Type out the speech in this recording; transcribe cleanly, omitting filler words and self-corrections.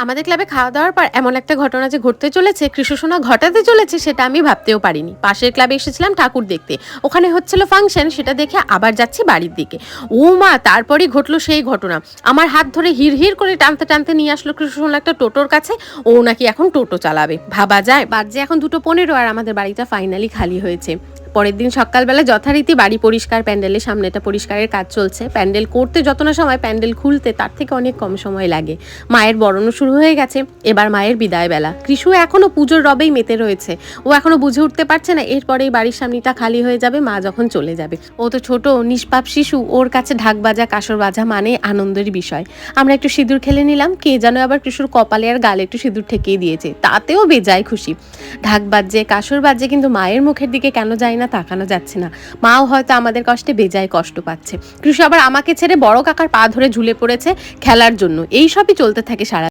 আমাদের ক্লাবে খাওয়া দাওয়ার পর এমন একটা ঘটনা যে ঘটতে চলেছে, কৃষ্ণসোনা ঘটাতে চলেছে, সেটা আমি ভাবতেও পারিনি। পাশের ক্লাবে এসেছিলাম ঠাকুর দেখতে, ওখানে হচ্ছিল ফাংশন, সেটা দেখে আবার যাচ্ছি বাড়ির দিকে। ও মা, তারপরই ঘটলো সেই ঘটনা। আমার হাত ধরে হির হির করে টানতে টানতে নিয়ে আসলো কৃষ্ণসোনা একটা টোটোর কাছে। ও নাকি এখন টোটো চালাবে, ভাবা যায়। বাজে এখন 2:15 আর আমাদের বাড়িটা ফাইনালি খালি হয়েছে। পরের দিন সকালবেলা যথারীতি বাড়ি পরিষ্কার, প্যান্ডেলের সামনেটা পরিষ্কারের কাজ চলছে। প্যান্ডেল করতে যত না সময়, প্যান্ডেল খুলতে তার থেকে অনেক কম সময় লাগে। মায়ের বরণও শুরু হয়ে গেছে, এবার মায়ের বিদায় বেলা। কৃষু এখনো পুজোর রবেই মেতে রয়েছে। ও এখনো বুঝে উঠতে পারছে না এরপরেই বাড়ির সামনেটা খালি হয়ে যাবে, মা যখন চলে যাবে। ও তো ছোট নিষ্পাপ শিশু, ওর কাছে ঢাক বাজা কাসর বাজা মানে আনন্দের বিষয়। আমরা একটু সিঁদুর খেলে নিলাম, কে যেন আবার কৃষুর কপালে আর গালে একটু সিঁদুর ঠেকিয়ে দিয়েছে, তাতেও বেজায় খুশি। ঢাক বাজছে কাসর বাজছে, কিন্তু মায়ের মুখের দিকে কেন যায় না, তাকানো যাচ্ছে না। মাও হয়তো আমাদের কষ্টে বেজায় কষ্ট পাচ্ছে। কৃষু আবার আমাকে ছেড়ে বড় কাকার পা ধরে ঝুলে পড়েছে খেলার জন্য। এই সবই চলতে থাকে সারা